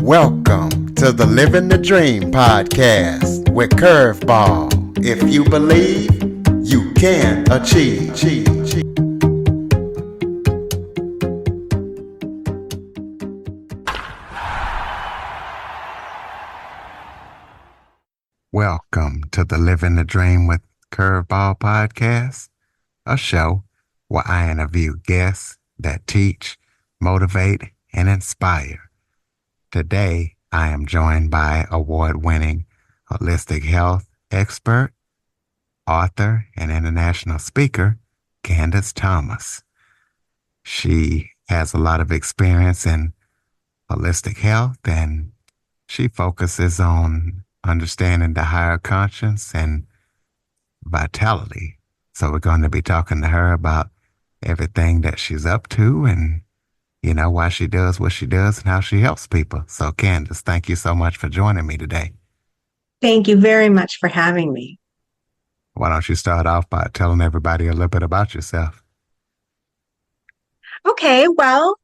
Welcome to the Living the Dream podcast with Curveball. If you believe, you can achieve. Welcome to the Living the Dream with Curveball podcast, a show where I interview guests that teach, motivate, and inspire. Today, I am joined by award-winning holistic health expert, author, and international speaker, Candice Thomas. She has a lot of experience in holistic health, and she focuses on understanding the higher conscience and vitality. So we're going to be talking to her about everything that she's up to and why she does what she does and how she helps people. So Candice, thank you so much for joining me today. Thank you very much for having me. Why don't you start off by telling everybody a little bit about yourself? Okay, well,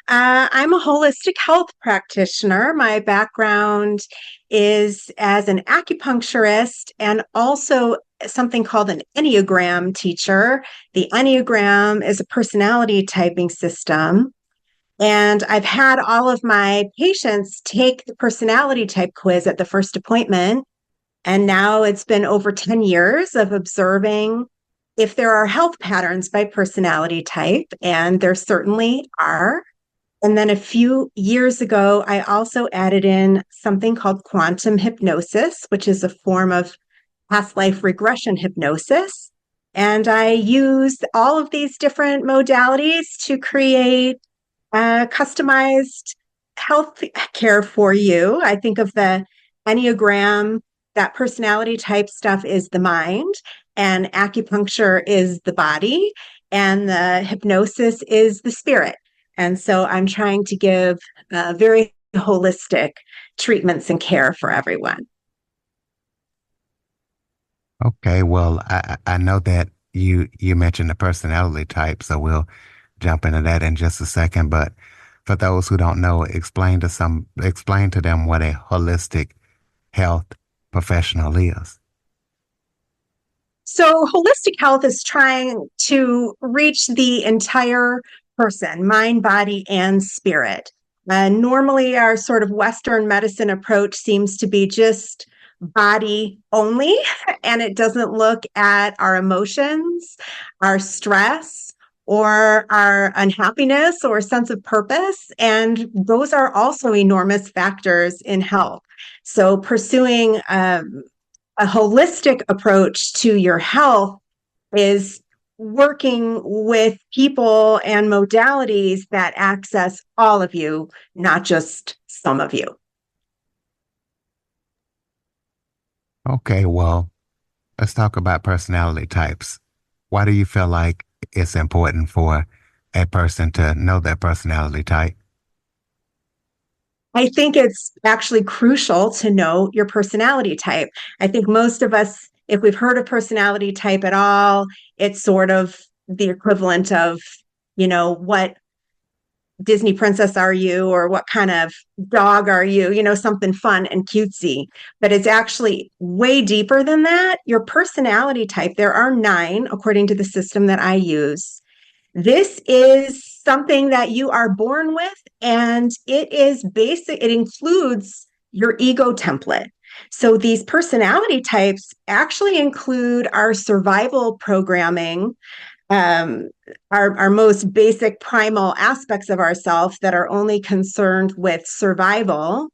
I'm a holistic health practitioner. My background is as an acupuncturist and also something called an Enneagram teacher. The Enneagram is a personality typing system. And I've had all of my patients take the personality type quiz at the first appointment. And now it's been over 10 years of observing if there are health patterns by personality type, and there certainly are. And then a few years ago, I also added in something called quantum hypnosis, which is a form of past life regression hypnosis. And I use all of these different modalities to create customized health care for you. I think of the Enneagram, that personality type stuff is the mind, and acupuncture is the body, and the hypnosis is the spirit. And so I'm trying to give very holistic treatments and care for everyone. Okay, well, I know that you mentioned the personality type, so we'll jump into that in just a second. But for those who don't know, explain to them what a holistic health professional is. So holistic health is trying to reach the entire person, mind, body, and spirit. Normally, our sort of Western medicine approach seems to be just body only, and it doesn't look at our emotions, our stress, or our unhappiness or sense of purpose. And those are also enormous factors in health. So pursuing a holistic approach to your health is working with people and modalities that access all of you, not just some of you. Okay, well, let's talk about personality types. Why do you feel like it's important for a person to know their personality type? I think it's actually crucial to know your personality type. I think most of us, if we've heard of personality type at all, it's sort of the equivalent of, what Disney princess are you, or what kind of dog are you, something fun and cutesy. But it's actually way deeper than that. Your personality type, there are 9, according to the system that I use. This is something that you are born with, and it is basic. It includes your ego template. So these personality types actually include our survival programming, our most basic primal aspects of ourselves that are only concerned with survival.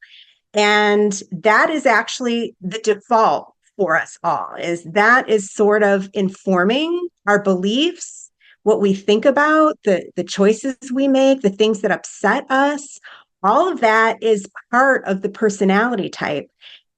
And that is actually the default for us all, that is sort of informing our beliefs, what we think about, the choices we make, the things that upset us. All of that is part of the personality type.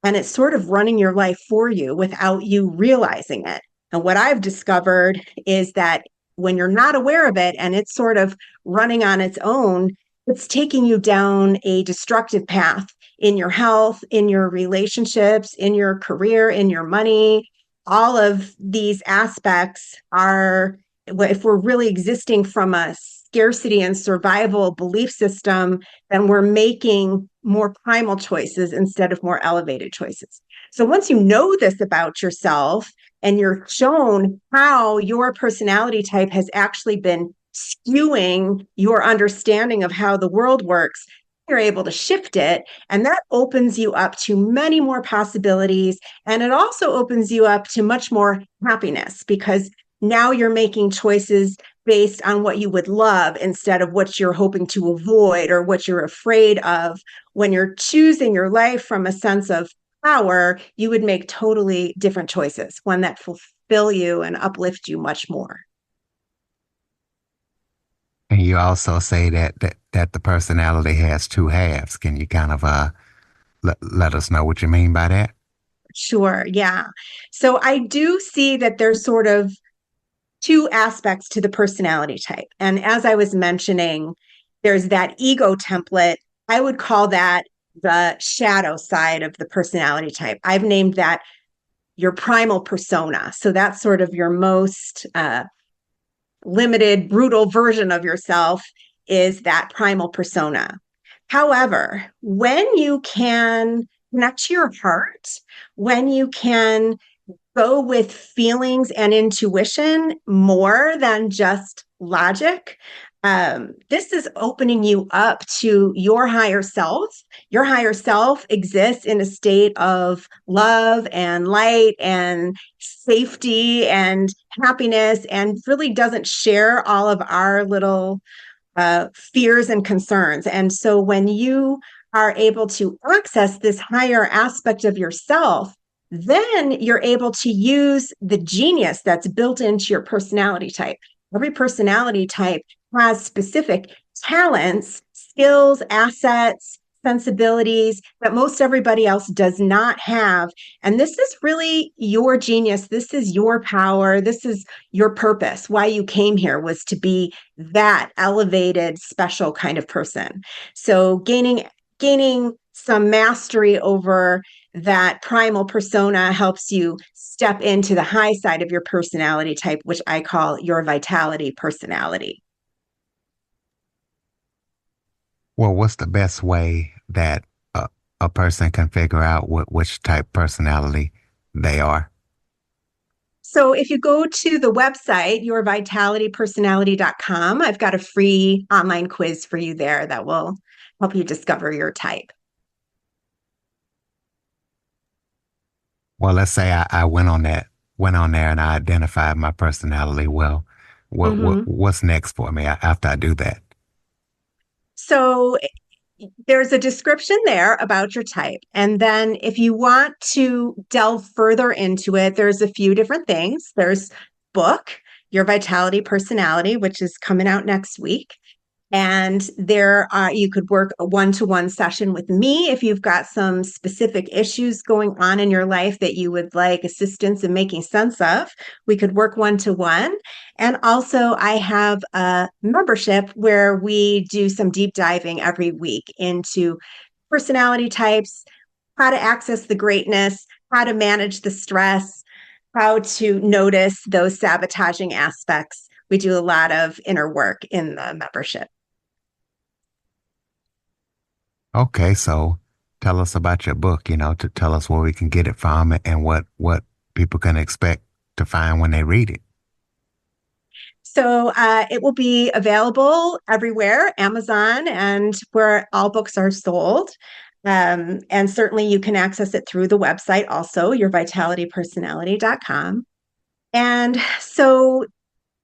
And it's sort of running your life for you without you realizing it. And what I've discovered is that when you're not aware of it and it's sort of running on its own, it's taking you down a destructive path in your health, in your relationships, in your career, in your money. All of these aspects are, if we're really existing from a scarcity and survival belief system, then we're making more primal choices instead of more elevated choices. So once you know this about yourself and you're shown how your personality type has actually been skewing your understanding of how the world works, you're able to shift it. And that opens you up to many more possibilities. And it also opens you up to much more happiness because now you're making choices based on what you would love instead of what you're hoping to avoid or what you're afraid of. When you're choosing your life from a sense of power, you would make totally different choices, one that fulfill you and uplift you much more. And you also say that the personality has two halves. Can you kind of let us know what you mean by that? Sure, yeah. So I do see that there's sort of two aspects to the personality type. And as I was mentioning, there's that ego template. I would call that the shadow side of the personality type. I've named that your primal persona. So that's sort of your most limited, brutal version of yourself is that primal persona. However, when you can connect to your heart, when you can go with feelings and intuition more than just logic. This is opening you up to your higher self. Your higher self exists in a state of love and light and safety and happiness and really doesn't share all of our little fears and concerns. And so when you are able to access this higher aspect of yourself, then you're able to use the genius that's built into your personality type. Every personality type has specific talents, skills, assets, sensibilities that most everybody else does not have. And this is really your genius. This is your power. This is your purpose. Why you came here was to be that elevated, special kind of person. So gaining some mastery over that primal persona helps you step into the high side of your personality type, which I call your vitality personality. Well, what's the best way that a person can figure out which type personality they are? So if you go to the website, yourvitalitypersonality.com, I've got a free online quiz for you there that will help you discover your type. Well, let's say I went on there and I identified my personality well. Mm-hmm. What's next for me after I do that? So there's a description there about your type. And then if you want to delve further into it, there's a few different things. There's book, Your Vitality Personality, which is coming out next week. And there are, you could work a one-to-one session with me if you've got some specific issues going on in your life that you would like assistance in making sense of. We could work one-to-one. And also I have a membership where we do some deep diving every week into personality types, how to access the greatness, how to manage the stress, how to notice those sabotaging aspects. We do a lot of inner work in the membership. Okay, so tell us about your book, to tell us where we can get it from and what people can expect to find when they read it. So it will be available everywhere, Amazon and where all books are sold. And certainly you can access it through the website also, yourvitalitypersonality.com. And so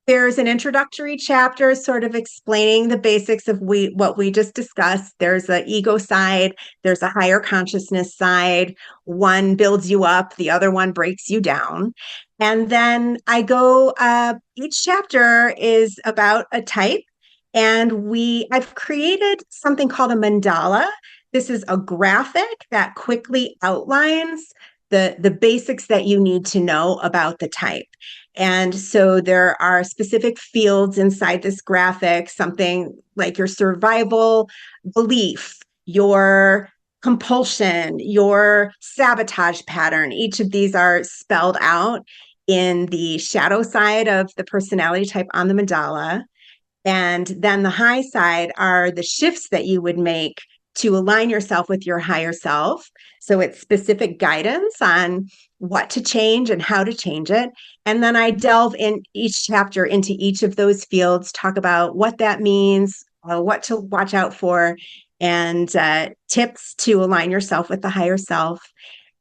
there's an introductory chapter sort of explaining the basics of what we just discussed. There's an ego side, there's a higher consciousness side. One builds you up, the other one breaks you down. And then each chapter is about a type. And I've created something called a mandala. This is a graphic that quickly outlines the basics that you need to know about the type. And so there are specific fields inside this graphic, something like your survival belief, your compulsion, your sabotage pattern. Each of these are spelled out in the shadow side of the personality type on the mandala. And then the high side are the shifts that you would make to align yourself with your higher self. So it's specific guidance on what to change and how to change it. And then I delve in each chapter into each of those fields, talk about what that means, what to watch out for, and tips to align yourself with the higher self.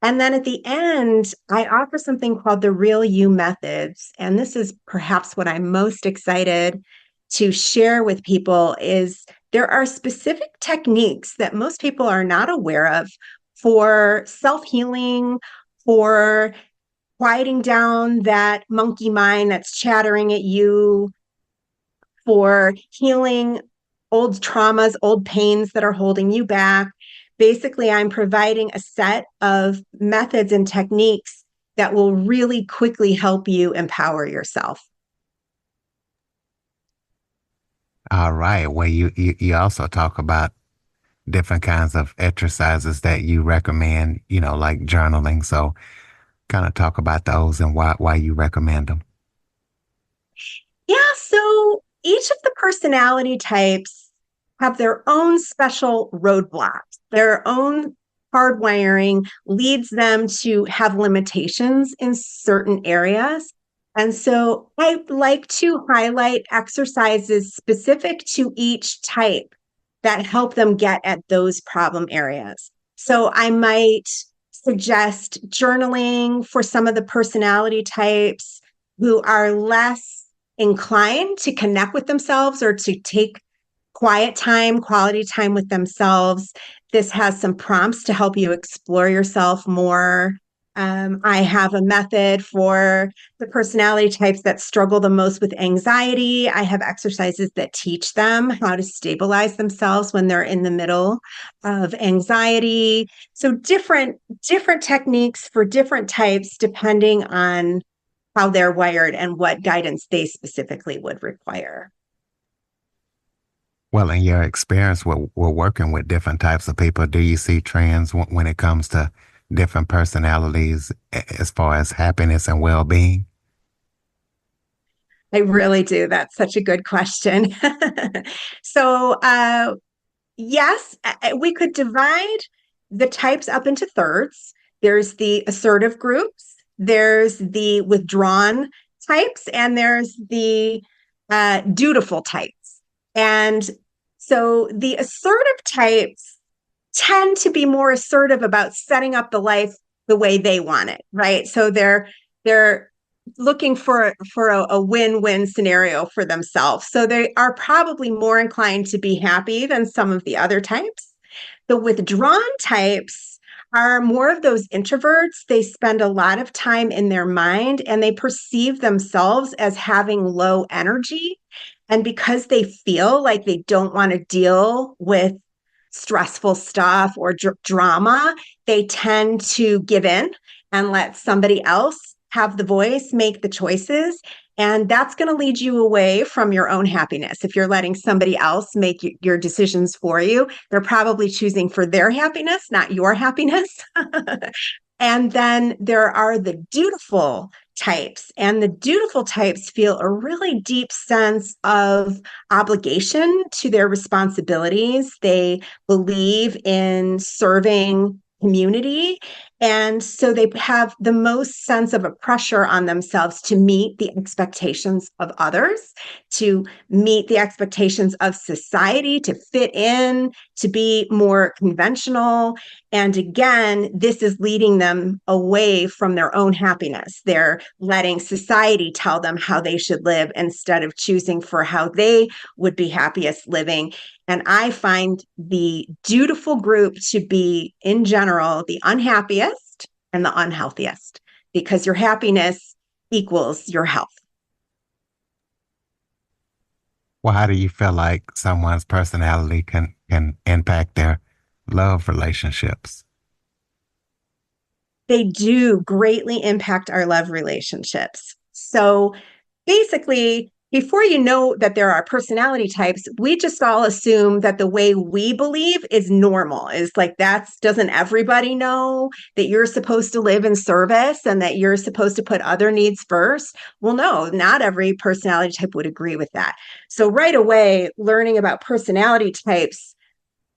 And then at the end, I offer something called the Real You Methods. And this is perhaps what I'm most excited to share with people is there are specific techniques that most people are not aware of for self-healing, for quieting down that monkey mind that's chattering at you, for healing old traumas, old pains that are holding you back. Basically, I'm providing a set of methods and techniques that will really quickly help you empower yourself. All right. Well, you also talk about different kinds of exercises that you recommend, like journaling. So kind of talk about those and why you recommend them. Yeah, so each of the personality types have their own special roadblocks. Their own hardwiring leads them to have limitations in certain areas. And so I like to highlight exercises specific to each type that help them get at those problem areas. So I might suggest journaling for some of the personality types who are less inclined to connect with themselves or to take quiet time, quality time with themselves. This has some prompts to help you explore yourself more. I have a method for the personality types that struggle the most with anxiety. I have exercises that teach them how to stabilize themselves when they're in the middle of anxiety. So different techniques for different types depending on how they're wired and what guidance they specifically would require. Well, in your experience with working with different types of people, do you see trends when it comes to different personalities as far as happiness and well-being? I really do. That's such a good question. So, yes, we could divide the types up into thirds. There's the assertive groups, there's the withdrawn types, and there's the dutiful types. And so the assertive types tend to be more assertive about setting up the life the way they want it, right? So they're looking for a win-win scenario for themselves. So they are probably more inclined to be happy than some of the other types. The withdrawn types are more of those introverts. They spend a lot of time in their mind and they perceive themselves as having low energy. And because they feel like they don't want to deal with stressful stuff or drama, they tend to give in and let somebody else have the voice, make the choices. And that's going to lead you away from your own happiness. If you're letting somebody else make your decisions for you, they're probably choosing for their happiness, not your happiness. And then there are the dutiful types, and the dutiful types feel a really deep sense of obligation to their responsibilities. They believe in serving community. And so they have the most sense of a pressure on themselves to meet the expectations of others, to meet the expectations of society, to fit in, to be more conventional. And again, this is leading them away from their own happiness. They're letting society tell them how they should live instead of choosing for how they would be happiest living. And I find the dutiful group to be, in general, the unhappiest and the unhealthiest, because your happiness equals your health. Well, how do you feel like someone's personality can impact their love relationships? They do greatly impact our love relationships. So basically, before you know that there are personality types, we just all assume that the way we believe is normal. Is like, doesn't everybody know that you're supposed to live in service and that you're supposed to put other needs first? Well, no, not every personality type would agree with that. So right away, learning about personality types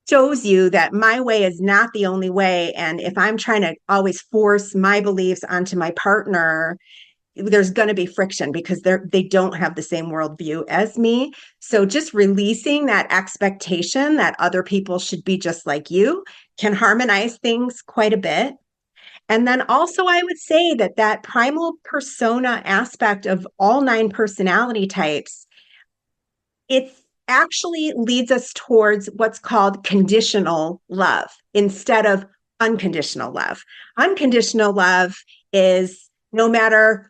shows you that my way is not the only way. And if I'm trying to always force my beliefs onto my partner, there's going to be friction because they don't have the same worldview as me. So just releasing that expectation that other people should be just like you can harmonize things quite a bit. And then also, I would say that that primal persona aspect of all nine personality types, it actually leads us towards what's called conditional love instead of unconditional love. Unconditional love is no matter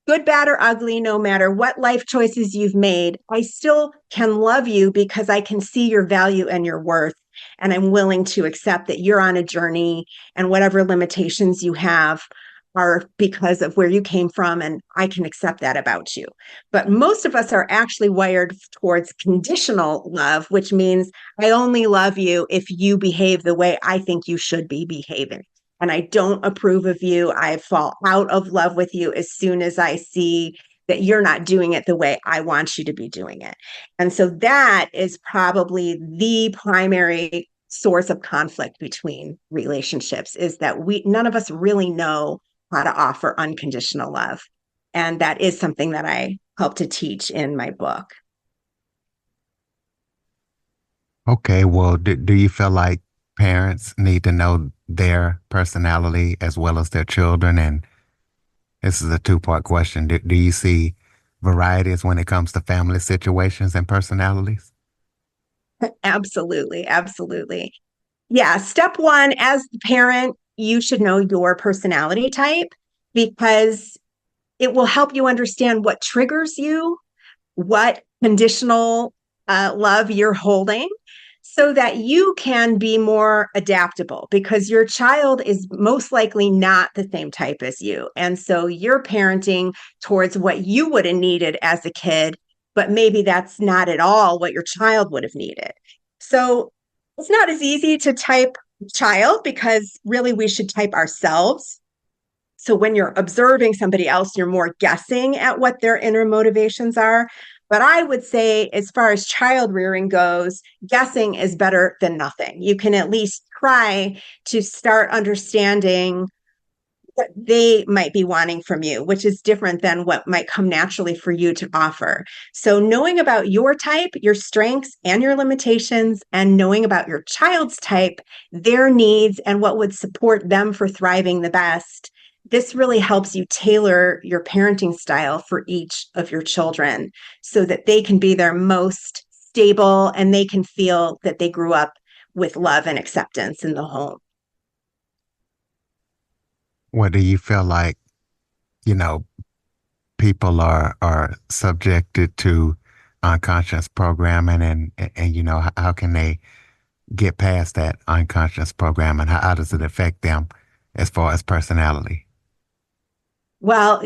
good, bad, or ugly, no matter what life choices you've made, I still can love you because I can see your value and your worth. And I'm willing to accept that you're on a journey and whatever limitations you have are because of where you came from. And I can accept that about you. But most of us are actually wired towards conditional love, which means I only love you if you behave the way I think you should be behaving and I don't approve of you. I fall out of love with you as soon as I see that you're not doing it the way I want you to be doing it. And so that is probably the primary source of conflict between relationships is that we none of us really know how to offer unconditional love. And that is something that I help to teach in my book. Okay, well, do you feel like parents need to know their personality as well as their children? And this is a two-part question. Do you see varieties when it comes to family situations and personalities? Absolutely. Absolutely. Yeah. Step one, as the parent, you should know your personality type because it will help you understand what triggers you, what conditional love you're holding, so that you can be more adaptable because your child is most likely not the same type as you. And so you're parenting towards what you would have needed as a kid, but maybe that's not at all what your child would have needed. So it's not as easy to type child because really we should type ourselves. So when you're observing somebody else, you're more guessing at what their inner motivations are. But I would say, as far as child rearing goes, guessing is better than nothing. You can at least try to start understanding what they might be wanting from you, which is different than what might come naturally for you to offer. So, knowing about your type, your strengths, and your limitations, and knowing about your child's type, their needs, and what would support them for thriving the best. This really helps you tailor your parenting style for each of your children so that they can be their most stable and they can feel that they grew up with love and acceptance in the home. What do you feel like, you know, people are subjected to unconscious programming and how can they get past that unconscious programming? How does it affect them as far as personality? Well,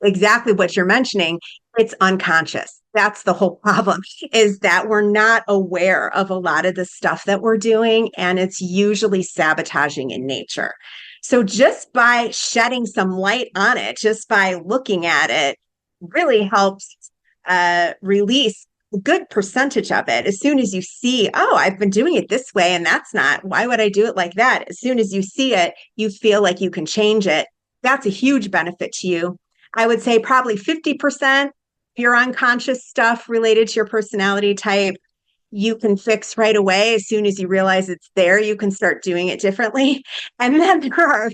exactly what you're mentioning. It's unconscious. That's the whole problem is that we're not aware of a lot of the stuff that we're doing, and it's usually sabotaging in nature. So just by shedding some light on it, just by looking at it, really helps release a good percentage of it. As soon as you see, oh, I've been doing it this way, and that's not, why would I do it like that? As soon as you see it, you feel like you can change it. That's a huge benefit to you. I would say probably 50% your unconscious stuff related to your personality type you can fix right away. As soon as you realize it's there, you can start doing it differently. And then there are a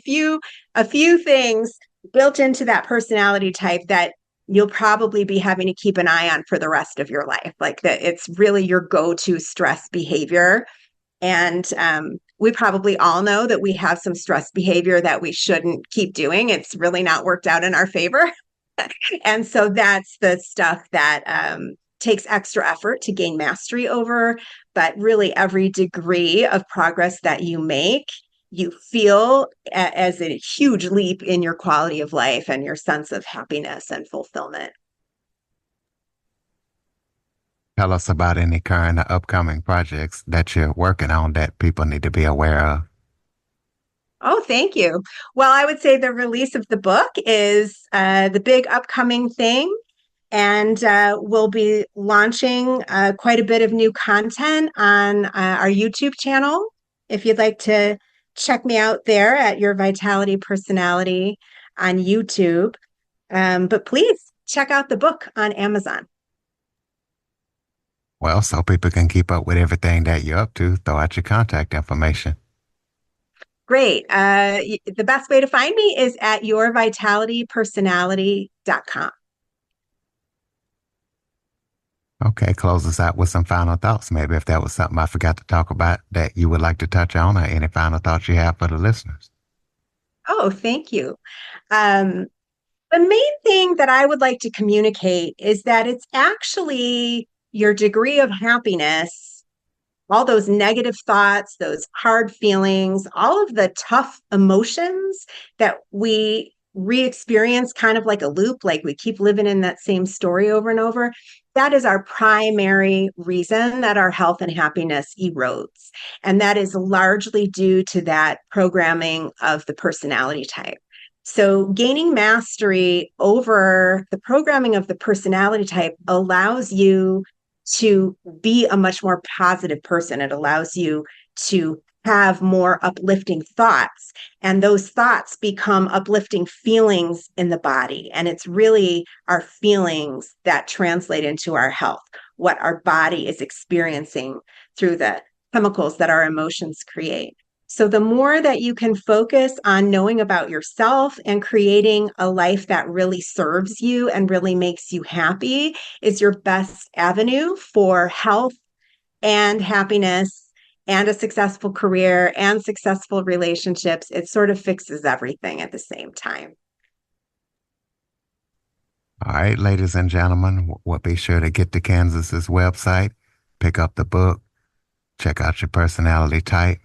few things built into that personality type that you'll probably be having to keep an eye on for the rest of your life. Like that it's really your go-to stress behavior. And we probably all know that we have some stress behavior that we shouldn't keep doing. It's really not worked out in our favor. And so that's the stuff that takes extra effort to gain mastery over. But really, every degree of progress that you make, you feel as a huge leap in your quality of life and your sense of happiness and fulfillment. Tell us about any current or upcoming projects that you're working on that people need to be aware of. Oh, thank you. Well, I would say the release of the book is the big upcoming thing. And we'll be launching quite a bit of new content on our YouTube channel. If you'd like to check me out there at Your Vitality Personality on YouTube. But please check out the book on Amazon. Well, so people can keep up with everything that you're up to, throw out your contact information. Great. The best way to find me is at yourvitalitypersonality.com. Okay, close us out with some final thoughts. Maybe if that was something I forgot to talk about that you would like to touch on, or any final thoughts you have for the listeners. Oh, thank you. The main thing that I would like to communicate is that it's actually your degree of happiness, all those negative thoughts, those hard feelings, all of the tough emotions that we re-experience kind of like a loop, like we keep living in that same story over and over. That is our primary reason that our health and happiness erodes. And that is largely due to that programming of the personality type. So gaining mastery over the programming of the personality type allows you to be a much more positive person. It allows you to have more uplifting thoughts, and those thoughts become uplifting feelings in the body. And it's really our feelings that translate into our health, what our body is experiencing through the chemicals that our emotions create. So the more that you can focus on knowing about yourself and creating a life that really serves you and really makes you happy is your best avenue for health and happiness and a successful career and successful relationships. It sort of fixes everything at the same time. All right, ladies and gentlemen, we'll be sure to get to Candice's website, pick up the book, check out your personality type,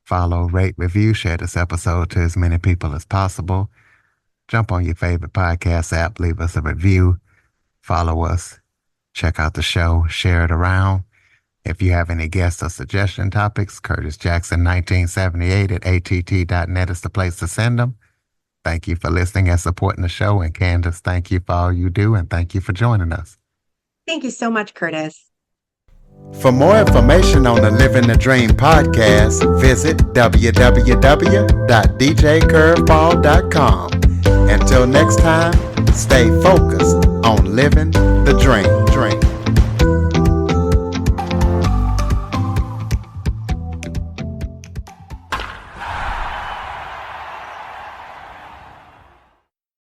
follow, rate, review, share this episode to as many people as possible. Jump on your favorite podcast app, leave us a review, follow us, check out the show, share it around. If you have any guest or suggestion topics, Curtis Jackson 1978 at att.net is the place to send them. Thank you for listening and supporting the show. And Candice, thank you for all you do, and thank you for joining us. Thank you so much, Curtis. For more information on the Living the Dream podcast, visit www.djcurveball.com. Until next time, stay focused on living the dream.